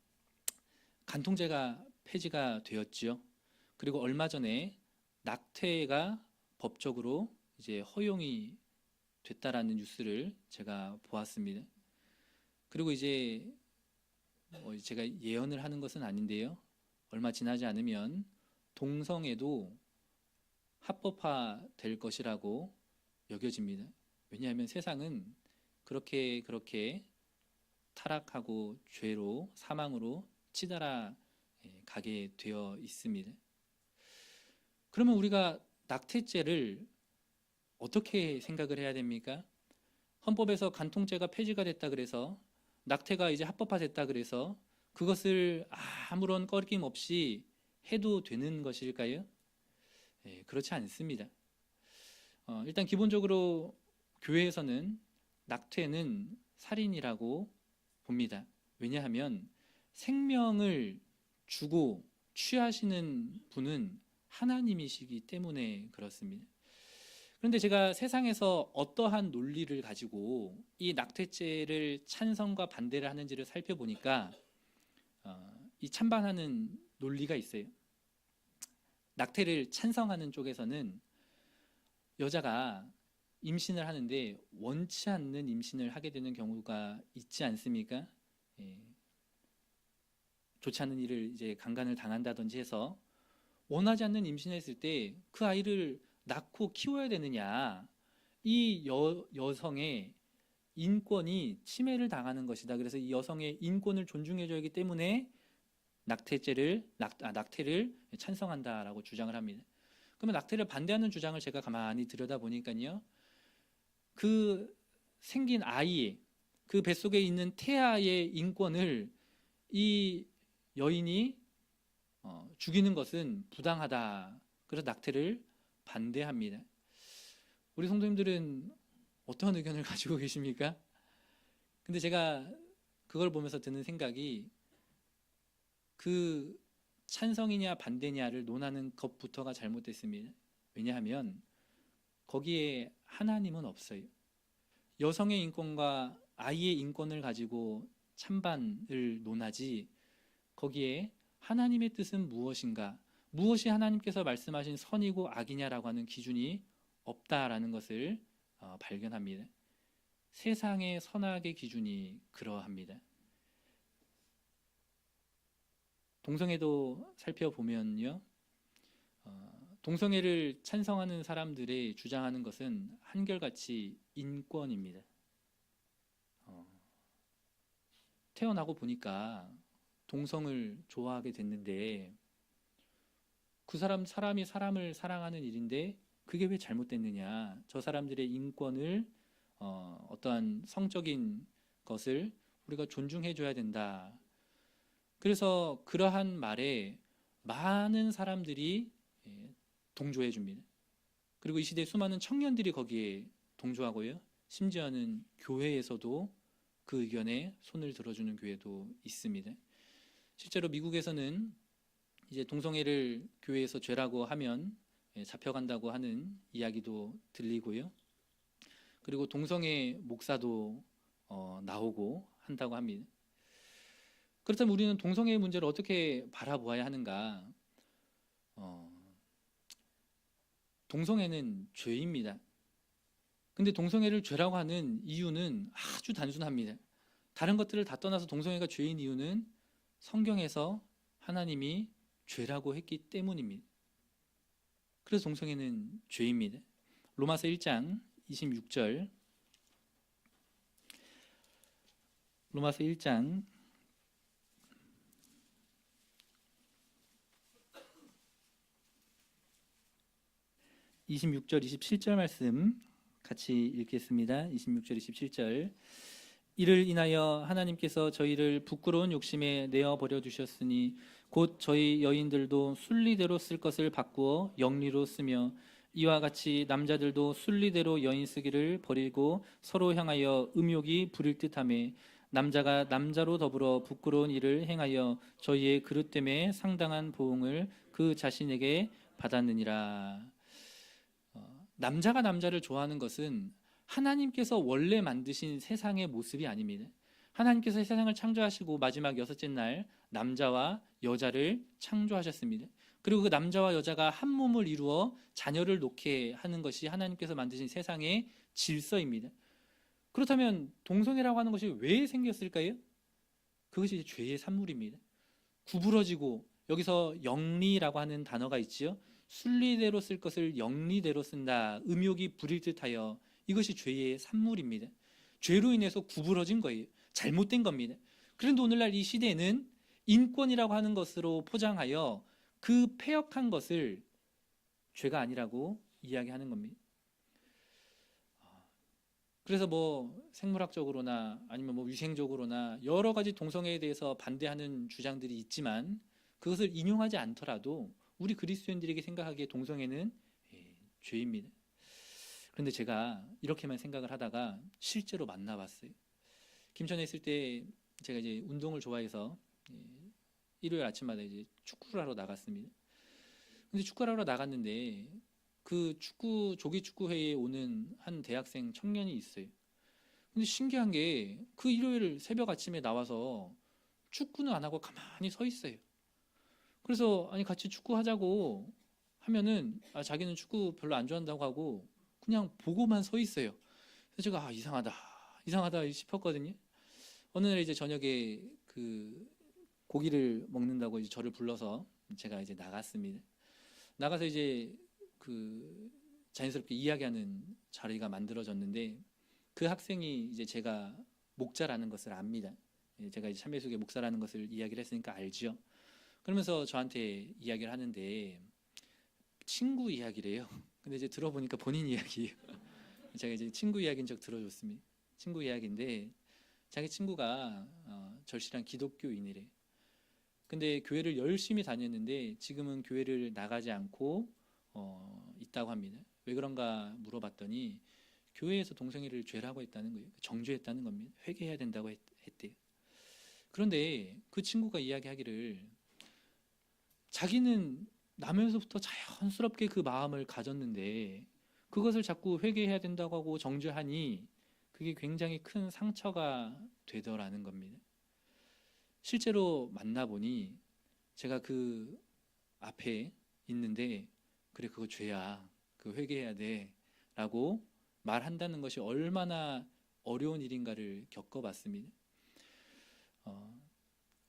S1: 간통죄가 폐지가 되었지요. 그리고 얼마 전에 낙태가 법적으로 이제 허용이 됐다라는 뉴스를 제가 보았습니다. 그리고 이제 제가 예언을 하는 것은 아닌데요. 얼마 지나지 않으면 동성애도 합법화 될 것이라고 여겨집니다. 왜냐하면 세상은 그렇게 타락하고 죄로 사망으로 치달아 가게 되어 있습니다. 그러면 우리가 낙태죄를 어떻게 생각을 해야 됩니까? 헌법에서 간통죄가 폐지가 됐다 그래서 낙태가 이제 합법화됐다 그래서 그것을 아무런 꺼리낌 없이 해도 되는 것일까요? 그렇지 않습니다. 일단 기본적으로 교회에서는 낙태는 살인이라고 봅니다. 왜냐하면 생명을 주고 취하시는 분은 하나님이시기 때문에 그렇습니다. 그런데 제가 세상에서 어떠한 논리를 가지고 이 낙태죄를 찬성과 반대를 하는지를 살펴보니까 이 찬반하는 논리가 있어요. 낙태를 찬성하는 쪽에서는 여자가 임신을 하는데 원치 않는 임신을 하게 되는 경우가 있지 않습니까? 좋지 않은 일을 이제 강간을 당한다든지 해서 원하지 않는 임신을 했을 때 그 아이를 낳고 키워야 되느냐, 이 여성의 인권이 침해를 당하는 것이다. 그래서 이 여성의 인권을 존중해줘야 하기 때문에 낙태를 찬성한다라고 주장을 합니다. 그러면 낙태를 반대하는 주장을 제가 가만히 들여다보니까요, 그 생긴 아이의, 그 뱃속에 있는 태아의 인권을 이 여인이 죽이는 것은 부당하다. 그래서 낙태를 반대합니다. 우리 성도님들은 어떤 의견을 가지고 계십니까? 근데 제가 그걸 보면서 드는 생각이, 그 찬성이냐 반대냐를 논하는 것부터가 잘못됐습니다. 왜냐하면 거기에 하나님은 없어요. 여성의 인권과 아이의 인권을 가지고 찬반을 논하지, 거기에 하나님의 뜻은 무엇인가, 무엇이 하나님께서 말씀하신 선이고 악이냐라고 하는 기준이 없다라는 것을 발견합니다. 세상의 선악의 기준이 그러합니다. 동성애도 살펴보면요, 동성애를 찬성하는 사람들의 주장하는 것은 한결같이 인권입니다. 태어나고 보니까 동성을 좋아하게 됐는데, 그 사람이 사람을 사랑하는 일인데 그게 왜 잘못됐느냐, 저 사람들의 인권을 어떠한 성적인 것을 우리가 존중해 줘야 된다. 그래서 그러한 말에 많은 사람들이 동조해 줍니다. 그리고 이 시대에 수많은 청년들이 거기에 동조하고요, 심지어는 교회에서도 그 의견에 손을 들어주는 교회도 있습니다. 실제로 미국에서는 이제 동성애를 교회에서 죄라고 하면 잡혀간다고 하는 이야기도 들리고요, 그리고 동성애 목사도 나오고 한다고 합니다. 그렇다면 우리는 동성애 문제를 어떻게 바라보아야 하는가? 동성애는 죄입니다. 근데 동성애를 죄라고 하는 이유는 아주 단순합니다. 다른 것들을 다 떠나서 동성애가 죄인 이유는 성경에서 하나님이 죄라고 했기 때문입니다. 그래서 동성애는 죄입니다. 로마서 1장 26절, 로마서 1장 26절 27절 말씀 같이 읽겠습니다. 26절 27절. 이를 인하여 하나님께서 저희를 부끄러운 욕심에 내어버려 두셨으니 곧 저희 여인들도 순리대로 쓸 것을 바꾸어 영리로 쓰며, 이와 같이 남자들도 순리대로 여인 쓰기를 버리고 서로 향하여 음욕이 부릴 듯하며, 남자가 남자로 더불어 부끄러운 일을 행하여 저희의 그릇됨에 상당한 보응을 그 자신에게 받았느니라. 남자가 남자를 좋아하는 것은 하나님께서 원래 만드신 세상의 모습이 아닙니다. 하나님께서 세상을 창조하시고 마지막 여섯째 날 남자와 여자를 창조하셨습니다. 그리고 그 남자와 여자가 한 몸을 이루어 자녀를 놓게 하는 것이 하나님께서 만드신 세상의 질서입니다. 그렇다면 동성애라고 하는 것이 왜 생겼을까요? 그것이 죄의 산물입니다. 구부러지고, 여기서 영리라고 하는 단어가 있지요. 순리대로 쓸 것을 영리대로 쓴다. 음욕이 부릴 듯하여. 이것이 죄의 산물입니다. 죄로 인해서 구부러진 거예요. 잘못된 겁니다. 그런데 오늘날 이 시대에는 인권이라고 하는 것으로 포장하여 그 패역한 것을 죄가 아니라고 이야기하는 겁니다. 그래서 뭐 생물학적으로나 아니면 뭐 위생적으로나 여러 가지 동성애에 대해서 반대하는 주장들이 있지만 그것을 인용하지 않더라도 우리 그리스도인들에게 생각하기에 동성애는 죄입니다. 그런데 제가 이렇게만 생각을 하다가 실제로 만나봤어요. 김천에 있을 때 제가 이제 운동을 좋아해서 일요일 아침마다 이제 축구를 하러 나갔습니다. 근데 축구를 하러 나갔는데 그 조기 축구 회의에 오는 한 대학생 청년이 있어요. 근데 신기한 게 그 일요일 새벽 아침에 나와서 축구는 안 하고 가만히 서 있어요. 그래서 아니 같이 축구 하자고 하면은 자기는 축구 별로 안 좋아한다고 하고 그냥 보고만 서 있어요. 그래서 제가 이상하다 싶었거든요. 어느 날 이제 저녁에 그 고기를 먹는다고 이제 저를 불러서 제가 이제 나갔습니다. 나가서 이제 그 자연스럽게 이야기하는 자리가 만들어졌는데 그 학생이 이제 제가 목자라는 것을 압니다. 제가 이제 참배숙의 목사라는 것을 이야기를 했으니까 알죠. 그러면서 저한테 이야기를 하는데 친구 이야기래요. 근데 이제 들어보니까 본인 이야기예요. 제가 이제 친구 이야기인 적 들어줬습니다. 친구 이야기인데 자기 친구가 절실한 기독교인이래. 근데 교회를 열심히 다녔는데 지금은 교회를 나가지 않고 있다고 합니다. 왜 그런가 물어봤더니 교회에서 동성애를 죄라고 했다는 거예요. 정죄했다는 겁니다. 회개해야 된다고 했대요. 그런데 그 친구가 이야기하기를 자기는 나면서부터 자연스럽게 그 마음을 가졌는데 그것을 자꾸 회개해야 된다고 하고 정죄하니 그게 굉장히 큰 상처가 되더라는 겁니다. 실제로 만나보니 제가 그 앞에 있는데 그래 그거 죄야. 그 회개해야 돼. 라고 말한다는 것이 얼마나 어려운 일인가를 겪어봤습니다.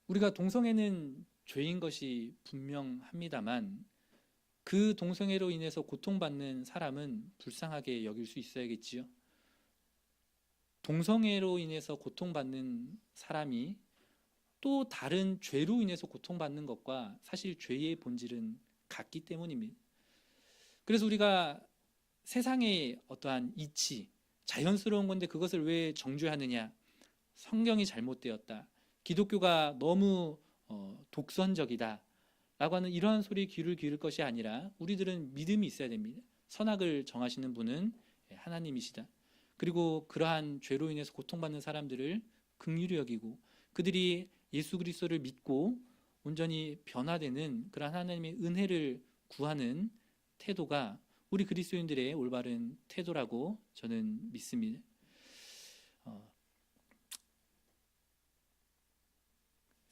S1: 우리가 동성애는 죄인 것이 분명합니다만 그 동성애로 인해서 고통받는 사람은 불쌍하게 여길 수 있어야겠지요. 동성애로 인해서 고통받는 사람이 또 다른 죄로 인해서 고통받는 것과 사실 죄의 본질은 같기 때문입니다. 그래서 우리가 세상의 어떠한 이치, 자연스러운 건데 그것을 왜 정죄하느냐? 성경이 잘못되었다. 기독교가 너무 독선적이다. 라고 하는 이러한 소리에 귀를 기울일 것이 아니라 우리들은 믿음이 있어야 됩니다. 선악을 정하시는 분은 하나님이시다. 그리고 그러한 죄로 인해서 고통받는 사람들을 긍휼히 여기고 그들이 예수 그리스도를 믿고 온전히 변화되는 그러한 하나님의 은혜를 구하는 태도가 우리 그리스도인들의 올바른 태도라고 저는 믿습니다.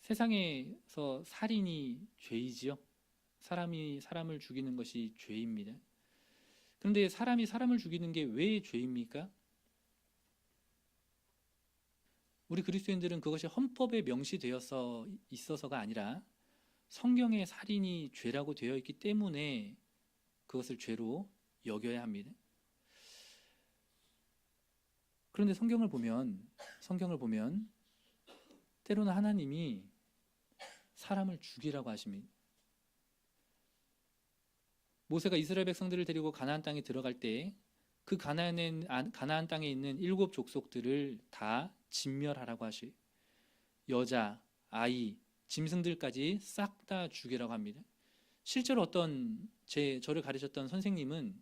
S1: 세상에서 살인이 죄이지요. 사람이 사람을 죽이는 것이 죄입니다. 그런데 사람이 사람을 죽이는 게 왜 죄입니까? 우리 그리스도인들은 그것이 헌법에 명시되어서 있어서가 아니라 성경에 살인이 죄라고 되어 있기 때문에 그것을 죄로 여겨야 합니다. 그런데 성경을 보면 때로는 하나님이 사람을 죽이라고 하십니다. 모세가 이스라엘 백성들을 데리고 가나안 땅에 들어갈 때 그 가나안 땅에 있는 7 족속들을 다 진멸하라고 하시. 여자, 아이, 짐승들까지 싹 다 죽이라고 합니다. 실제로 어떤 저를 가르쳤던 선생님은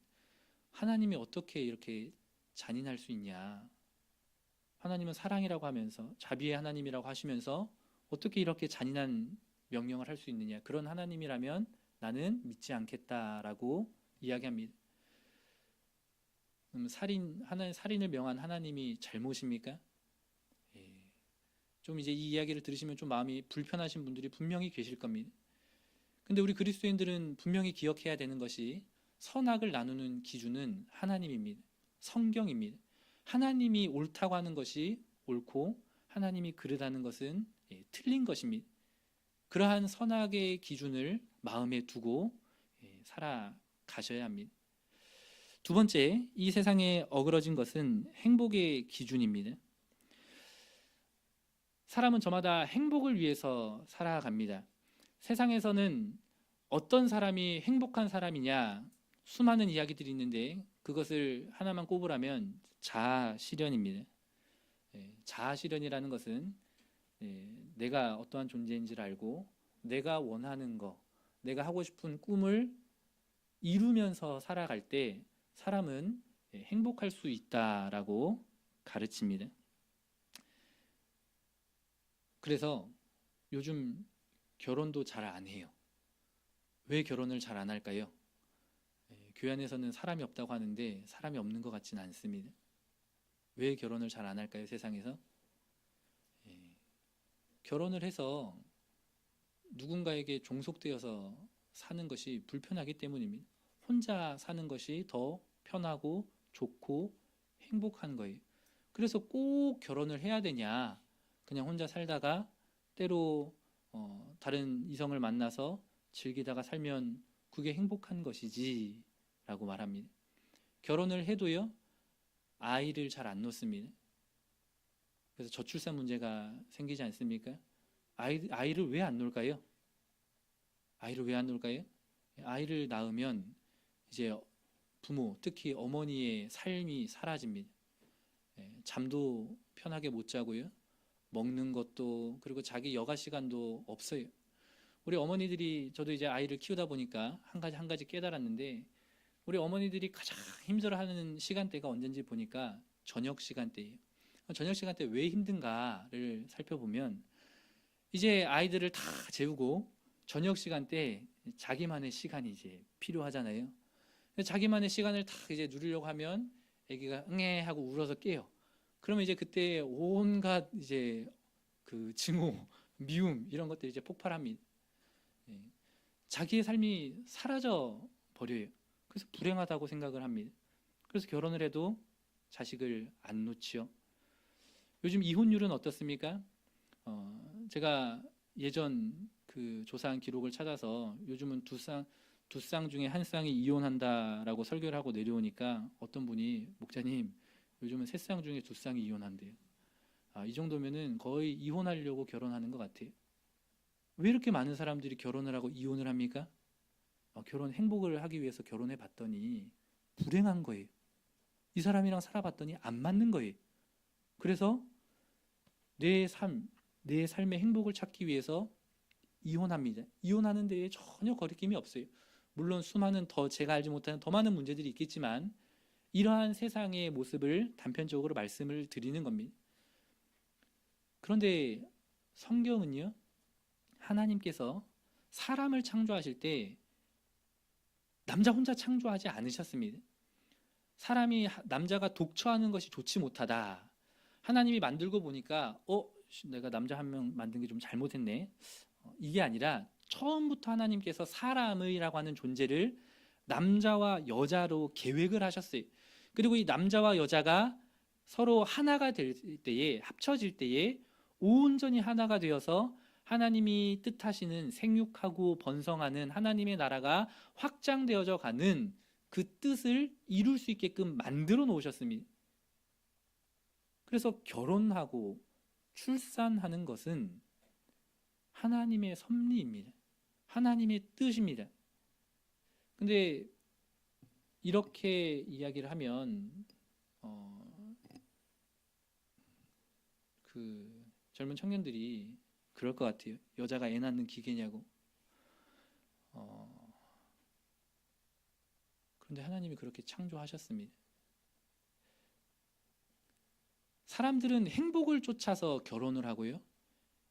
S1: 하나님이 어떻게 이렇게 잔인할 수 있냐? 하나님은 사랑이라고 하면서 자비의 하나님이라고 하시면서 어떻게 이렇게 잔인한 명령을 할 수 있느냐? 그런 하나님이라면 나는 믿지 않겠다라고 이야기합니다. 살인을 명한 하나님이 잘못입니까? 좀 이제 이 이야기를 들으시면 좀 마음이 불편하신 분들이 분명히 계실 겁니다. 근데 우리 그리스도인들은 분명히 기억해야 되는 것이 선악을 나누는 기준은 하나님입니다. 성경입니다. 하나님이 옳다고 하는 것이 옳고 하나님이 그르다는 것은 틀린 것입니다. 그러한 선악의 기준을 마음에 두고 살아가셔야 합니다. 두 번째, 이 세상에 어그러진 것은 행복의 기준입니다. 사람은 저마다 행복을 위해서 살아갑니다. 세상에서는 어떤 사람이 행복한 사람이냐 수많은 이야기들이 있는데 그것을 하나만 꼽으라면 자아 실현입니다. 자아 실현이라는 것은 내가 어떠한 존재인지를 알고 내가 원하는 거, 내가 하고 싶은 꿈을 이루면서 살아갈 때 사람은 행복할 수 있다라고 가르칩니다. 그래서 요즘 결혼도 잘 안 해요. 왜 결혼을 잘 안 할까요? 교회 안에서는 사람이 없다고 하는데 사람이 없는 것 같지는 않습니다. 왜 결혼을 잘 안 할까요? 세상에서? 결혼을 해서 누군가에게 종속되어서 사는 것이 불편하기 때문입니다. 혼자 사는 것이 더 편하고 좋고 행복한 거예요. 그래서 꼭 결혼을 해야 되냐? 그냥 혼자 살다가 때로 다른 이성을 만나서 즐기다가 살면 그게 행복한 것이지 라고 말합니다. 결혼을 해도요, 아이를 잘 안 놓습니다. 그래서 저출산 문제가 생기지 않습니까? 아이를 왜 안 놓을까요? 아이를 왜 안 놓을까요? 아이를 낳으면 이제 부모, 특히 어머니의 삶이 사라집니다. 잠도 편하게 못 자고요. 먹는 것도, 그리고 자기 여가 시간도 없어요. 우리 어머니들이, 저도 이제 아이를 키우다 보니까 한 가지 깨달았는데, 우리 어머니들이 가장 힘들어하는 시간대가 언젠지 보니까 저녁 시간대예요. 저녁 시간대 왜 힘든가를 살펴보면 이제 아이들을 다 재우고 저녁 시간대 자기만의 시간이 이제 필요하잖아요. 자기만의 시간을 다 이제 누리려고 하면 아기가 응애 하고 울어서 깨요. 그러면 이제 그때 온갖 이제 그 증오, 미움 이런 것들이 이제 폭발합니다. 자기의 삶이 사라져 버려요. 그래서 불행하다고 생각을 합니다. 그래서 결혼을 해도 자식을 안 놓지요. 요즘 이혼율은 어떻습니까? 제가 예전 그 조사한 기록을 찾아서 요즘은 두 쌍 중에 한 쌍이 이혼한다라고 설교를 하고 내려오니까 어떤 분이 목자님 요즘은 세 쌍 중에 두 쌍이 이혼한대요. 이 정도면은 거의 이혼하려고 결혼하는 것 같아요. 왜 이렇게 많은 사람들이 결혼을 하고 이혼을 합니까? 결혼 행복을 하기 위해서 결혼해 봤더니 불행한 거예요. 이 사람이랑 살아봤더니 안 맞는 거예요. 그래서 내 삶의 행복을 찾기 위해서 이혼합니다. 이혼하는 데에 전혀 거리낌이 없어요. 물론 수많은 제가 알지 못하는 더 많은 문제들이 있겠지만 이러한 세상의 모습을 단편적으로 말씀을 드리는 겁니다. 그런데 성경은요, 하나님께서 사람을 창조하실 때 남자 혼자 창조하지 않으셨습니다. 남자가 독처하는 것이 좋지 못하다. 하나님이 만들고 보니까 내가 남자 한 명 만든 게 좀 잘못했네. 이게 아니라 처음부터 하나님께서 사람이라고 하는 존재를 남자와 여자로 계획을 하셨어요. 그리고 이 남자와 여자가 서로 하나가 될 때에, 합쳐질 때에 온전히 하나가 되어서 하나님이 뜻하시는 생육하고 번성하는 하나님의 나라가 확장되어져 가는 그 뜻을 이룰 수 있게끔 만들어 놓으셨습니다. 그래서 결혼하고 출산하는 것은 하나님의 섭리입니다. 하나님의 뜻입니다. 근데 이렇게 이야기를 하면 그 젊은 청년들이 그럴 것 같아요. 여자가 애 낳는 기계냐고. 그런데 하나님이 그렇게 창조하셨습니다. 사람들은 행복을 쫓아서 결혼을 하고요.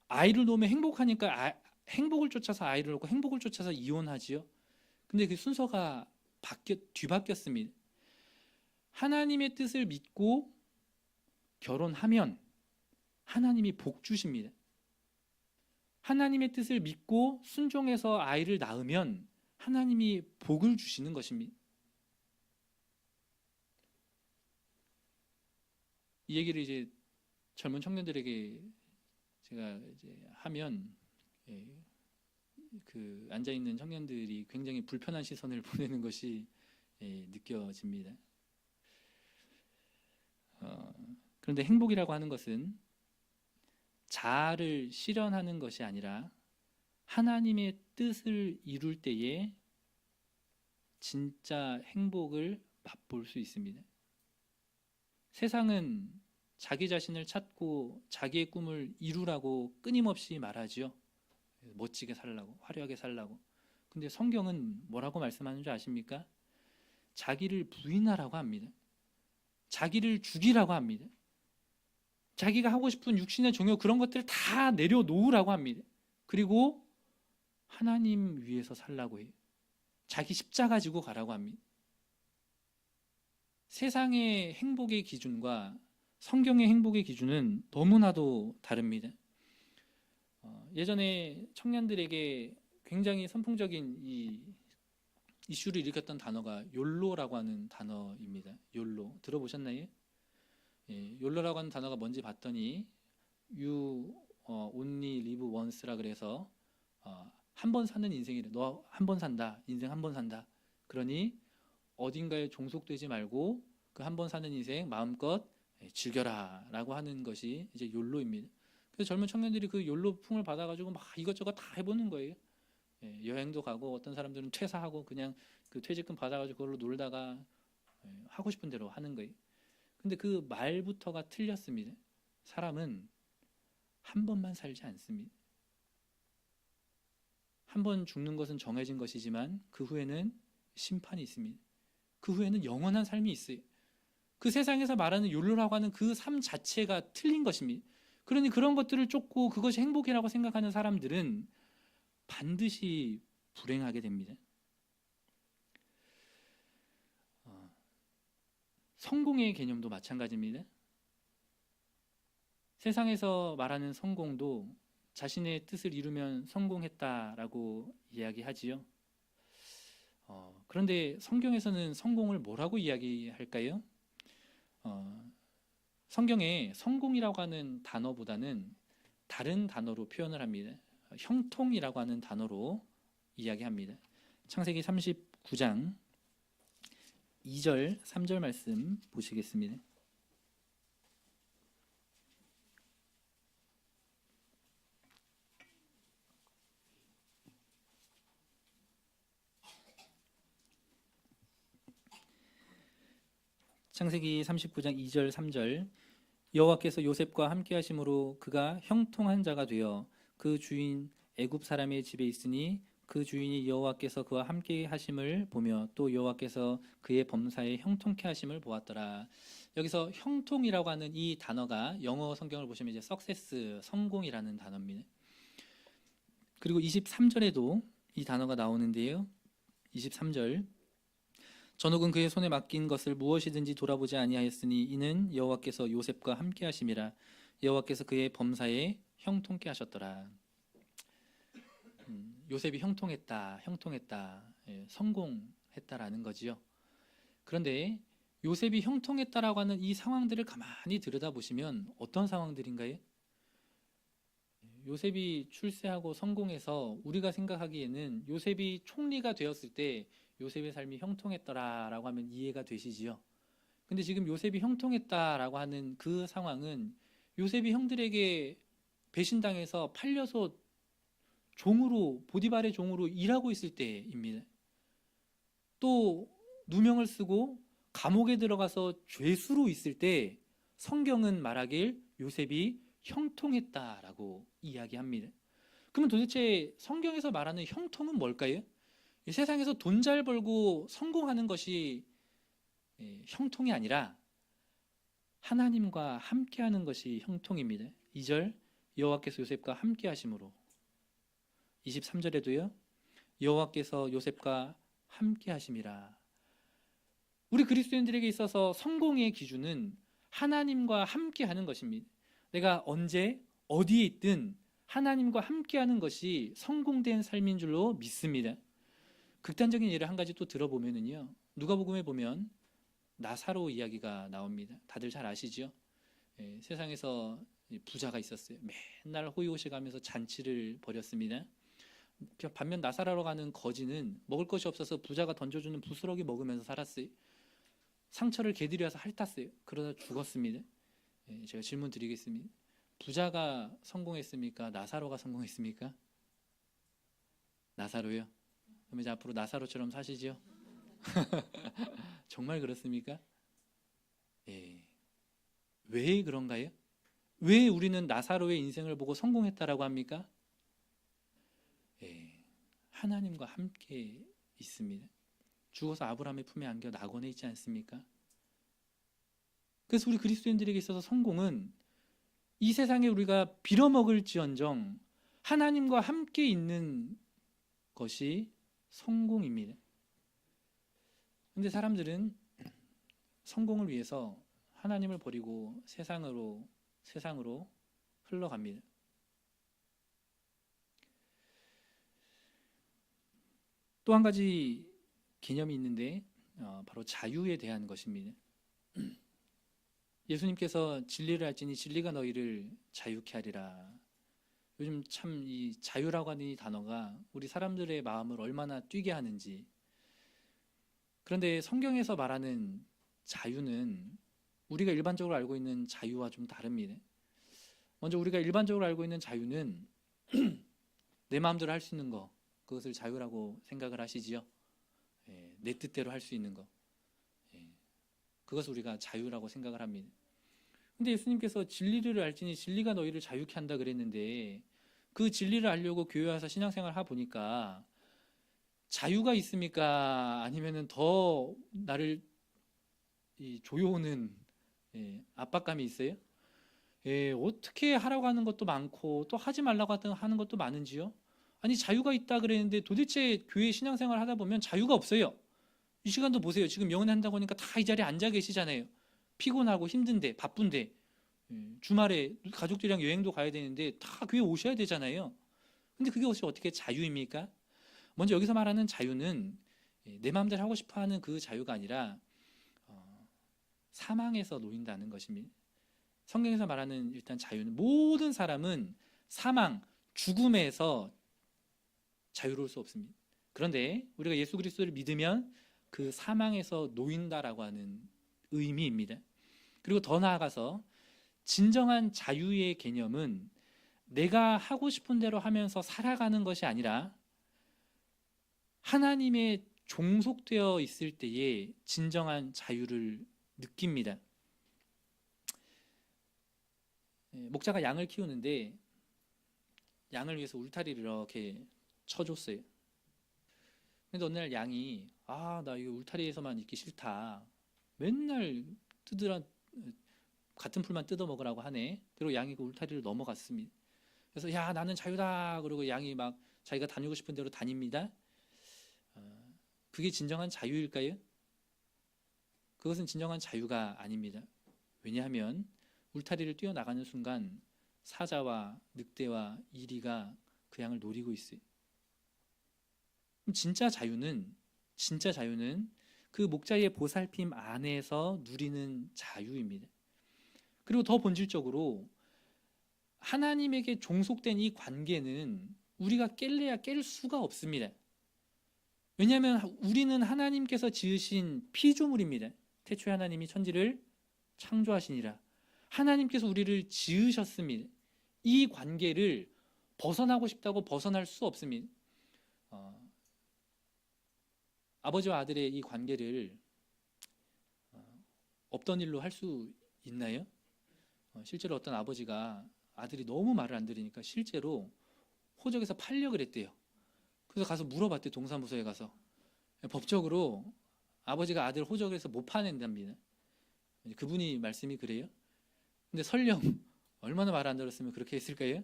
S1: 아이를 놓으면 행복하니까 행복을 쫓아서 아이를 놓고 행복을 쫓아서 이혼하지요. 근데 그 순서가 뒤바뀌었습니다. 하나님의 뜻을 믿고 결혼하면 하나님이 복 주십니다. 하나님의 뜻을 믿고 순종해서 아이를 낳으면 하나님이 복을 주시는 것입니다. 이 얘기를 이제 젊은 청년들에게 제가 이제 하면 그 앉아 있는 청년들이 굉장히 불편한 시선을 보내는 것이 느껴집니다. 그런데 행복이라고 하는 것은 자아를 실현하는 것이 아니라 하나님의 뜻을 이룰 때에 진짜 행복을 맛볼 수 있습니다. 세상은 자기 자신을 찾고 자기의 꿈을 이루라고 끊임없이 말하지요. 멋지게 살라고, 화려하게 살라고. 근데 성경은 뭐라고 말씀하는 줄 아십니까? 자기를 부인하라고 합니다. 자기를 죽이라고 합니다. 자기가 하고 싶은 육신의 종교 그런 것들을 다 내려놓으라고 합니다. 그리고 하나님 위해서 살라고 해요. 자기 십자가 지고 가라고 합니다. 세상의 행복의 기준과 성경의 행복의 기준은 너무나도 다릅니다. 예전에 청년들에게 굉장히 선풍적인 이 이슈를 일으켰던 단어가 욜로라고 하는 단어입니다. 욜로 들어보셨나요? 예, 욜로라고 하는 단어가 뭔지 봤더니 You only live once라 그래서 한 번 사는 인생이래. 너 한 번 산다. 인생 한 번 산다. 그러니 어딘가에 종속되지 말고 그 한 번 사는 인생 마음껏 즐겨라 라고 하는 것이 이제 욜로입니다. 그래서 젊은 청년들이 그 욜로 풍을 받아가지고 막 이것저것 다 해보는 거예요. 여행도 가고 어떤 사람들은 퇴사하고 그냥 그 퇴직금 받아가지고 그걸로 놀다가 하고 싶은 대로 하는 거예요. 근데 그 말부터가 틀렸습니다. 사람은 한 번만 살지 않습니다. 한 번 죽는 것은 정해진 것이지만 그 후에는 심판이 있습니다. 그 후에는 영원한 삶이 있어요. 그 세상에서 말하는 욜로라고 하는 그 삶 자체가 틀린 것입니다. 그러니 그런 것들을 쫓고 그것이 행복이라고 생각하는 사람들은 반드시 불행하게 됩니다. 성공의 개념도 마찬가지입니다. 세상에서 말하는 성공도 자신의 뜻을 이루면 성공했다라고 이야기하지요. 그런데 성경에서는 성공을 뭐라고 이야기할까요? 성경에 성공이라고 하는 단어보다는 다른 단어로 표현을 합니다. 형통이라고 하는 단어로 이야기합니다. 창세기 39장 2절, 3절 말씀 보시겠습니다. 창세기 39장 2절, 3절 여호와께서 요셉과 함께 하심으로 그가 형통한 자가 되어 그 주인 애굽 사람의 집에 있으니 그 주인이 여호와께서 그와 함께 하심을 보며 또 여호와께서 그의 범사에 형통케 하심을 보았더라. 여기서 형통이라고 하는 이 단어가 영어 성경을 보시면 이제 success, 성공이라는 단어입니다. 그리고 23절에도 이 단어가 나오는데요. 23절 전혹은 그의 손에 맡긴 것을 무엇이든지 돌아보지 아니하였으니 이는 여호와께서 요셉과 함께 하심이라. 여호와께서 그의 범사에 형통케 하셨더라. 요셉이 형통했다, 성공했다라는 거지요. 그런데 요셉이 형통했다라고 하는 이 상황들을 가만히 들여다보시면 어떤 상황들인가요? 요셉이 출세하고 성공해서 우리가 생각하기에는 요셉이 총리가 되었을 때 요셉의 삶이 형통했더라라고 하면 이해가 되시지요. 근데 지금 요셉이 형통했다라고 하는 그 상황은 요셉이 형들에게 배신당해서 팔려서 종으로, 보디발의 종으로 일하고 있을 때입니다. 또 누명을 쓰고 감옥에 들어가서 죄수로 있을 때 성경은 말하길 요셉이 형통했다라고 이야기합니다. 그러면 도대체 성경에서 말하는 형통은 뭘까요? 이 세상에서 돈 잘 벌고 성공하는 것이 형통이 아니라 하나님과 함께하는 것이 형통입니다. 2절 여호와께서 요셉과 함께 하심으로 23절에도요. 여호와께서 요셉과 함께 하심이라. 우리 그리스도인들에게 있어서 성공의 기준은 하나님과 함께 하는 것입니다. 내가 언제 어디에 있든 하나님과 함께 하는 것이 성공된 삶인 줄로 믿습니다. 극단적인 예를 한 가지 또 들어보면은요. 누가복음에 보면 나사로 이야기가 나옵니다. 다들 잘 아시죠? 세상에서 부자가 있었어요. 맨날 호의호식하면서 잔치를 벌였습니다. 반면 나사로로 가는 거지는 먹을 것이 없어서 부자가 던져주는 부스러기 먹으면서 살았어요. 상처를 개들이 와서 핥았어요. 그러다 죽었습니다. 제가 질문 드리겠습니다. 부자가 성공했습니까? 나사로가 성공했습니까? 나사로요. 그럼 이제 앞으로 나사로처럼 사시죠? 정말 그렇습니까? 예. 왜 그런가요? 왜 우리는 나사로의 인생을 보고 성공했다라고 합니까? 예. 하나님과 함께 있습니다. 죽어서 아브라함의 품에 안겨 낙원에 있지 않습니까? 그래서 우리 그리스도인들에게 있어서 성공은 이 세상에 우리가 빌어먹을지언정 하나님과 함께 있는 것이 성공입니다. 그런데 사람들은 성공을 위해서 하나님을 버리고 세상으로 흘러갑니다. 또 한 가지 개념이 있는데 바로 자유에 대한 것입니다. 예수님께서 진리를 알지니 진리가 너희를 자유케 하리라. 요즘 참 이 자유라고 하는 이 단어가 우리 사람들의 마음을 얼마나 뛰게 하는지. 그런데 성경에서 말하는 자유는 우리가 일반적으로 알고 있는 자유와 좀 다릅니다. 먼저 우리가 일반적으로 알고 있는 자유는 내 마음대로 할 수 있는 거, 그것을 자유라고 생각을 하시지요. 예, 내 뜻대로 할 수 있는 거, 예, 그것을 우리가 자유라고 생각을 합니다. 근데 예수님께서 진리를 알지니 진리가 너희를 자유케 한다 그랬는데 그 진리를 알려고 교회 와서 신앙생활을 하다 보니까 자유가 있습니까? 아니면은 더 나를 조여오는 압박감이 있어요? 예, 어떻게 하라고 하는 것도 많고 또 하지 말라고 하는 것도 많은지요? 아니 자유가 있다 그랬는데 도대체 교회 신앙생활 하다 보면 자유가 없어요. 이 시간도 보세요. 지금 영혼회 한다고 하니까 다 이 자리에 앉아 계시잖아요. 피곤하고 힘든데 바쁜데 주말에 가족들이랑 여행도 가야 되는데 다 교회 오셔야 되잖아요. 근데 그게 어떻게 자유입니까? 먼저 여기서 말하는 자유는 내 마음대로 하고 싶어하는 그 자유가 아니라 사망에서 놓인다는 것입니다. 성경에서 말하는 일단 자유는 모든 사람은 사망, 죽음에서 자유로울 수 없습니다. 그런데 우리가 예수 그리스도를 믿으면 그 사망에서 놓인다라고 하는 의미입니다. 그리고 더 나아가서 진정한 자유의 개념은 내가 하고 싶은 대로 하면서 살아가는 것이 아니라 하나님의 종속되어 있을 때에 진정한 자유를 느낍니다. 목자가 양을 키우는데 양을 위해서 울타리를 이렇게 쳐줬어요. 근데 어느 날 양이 나 이거 울타리에서만 있기 싫다. 맨날 같은 풀만 뜯어 먹으라고 하네. 그리고 양이 그 울타리를 넘어갔습니다. 그래서 야 나는 자유다. 그리고 양이 막 자기가 다니고 싶은 대로 다닙니다. 그게 진정한 자유일까요? 그것은 진정한 자유가 아닙니다. 왜냐하면 울타리를 뛰어나가는 순간 사자와 늑대와 이리가 그 양을 노리고 있어요. 그럼 진짜 자유는 그 목자의 보살핌 안에서 누리는 자유입니다. 그리고 더 본질적으로 하나님에게 종속된 이 관계는 우리가 깰래야 깰 수가 없습니다. 왜냐하면 우리는 하나님께서 지으신 피조물입니다. 태초에 하나님이 천지를 창조하시니라. 하나님께서 우리를 지으셨습니다. 이 관계를 벗어나고 싶다고 벗어날 수 없습니다. 아버지와 아들의 이 관계를 없던 일로 할 수 있나요? 실제로 어떤 아버지가 아들이 너무 말을 안 들으니까 실제로 호적에서 팔려 그랬대요. 그래서 가서 물어봤대요. 동사무소에 가서. 법적으로 아버지가 아들 호적에서 못 파낸답니다. 그분이 말씀이 그래요? 근데 설령 얼마나 말 안 들었으면 그렇게 했을까요?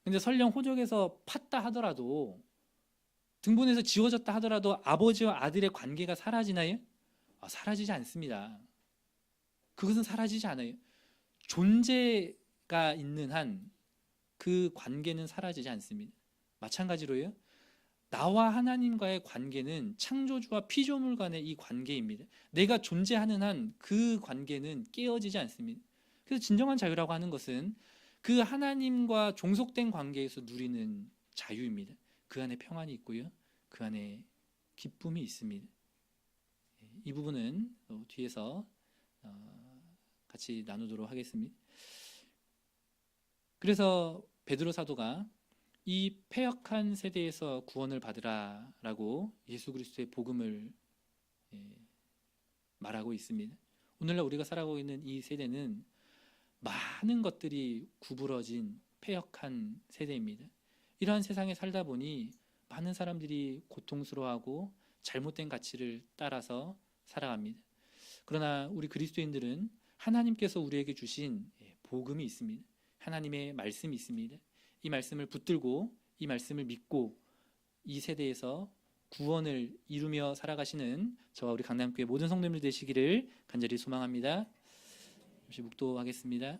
S1: 근데 설령 호적에서 팠다 하더라도 등본에서 지워졌다 하더라도 아버지와 아들의 관계가 사라지나요? 사라지지 않습니다. 그것은 사라지지 않아요. 존재가 있는 한 그 관계는 사라지지 않습니다. 마찬가지로요. 나와 하나님과의 관계는 창조주와 피조물 간의 이 관계입니다. 내가 존재하는 한 그 관계는 깨어지지 않습니다. 그래서 진정한 자유라고 하는 것은 그 하나님과 종속된 관계에서 누리는 자유입니다. 그 안에 평안이 있고요. 그 안에 기쁨이 있습니다. 이 부분은 뒤에서 같이 나누도록 하겠습니다. 그래서 베드로 사도가 이 패역한 세대에서 구원을 받으라라고 예수 그리스도의 복음을 말하고 있습니다. 오늘날 우리가 살아가고 있는 이 세대는 많은 것들이 구부러진 패역한 세대입니다. 이러한 세상에 살다 보니 많은 사람들이 고통스러워하고 잘못된 가치를 따라서 살아갑니다. 그러나 우리 그리스도인들은 하나님께서 우리에게 주신 복음이 있습니다. 하나님의 말씀이 있습니다. 이 말씀을 붙들고 이 말씀을 믿고 이 세대에서 구원을 이루며 살아가시는 저와 우리 강남교회 모든 성도님들 되시기를 간절히 소망합니다. 잠시 묵도하겠습니다.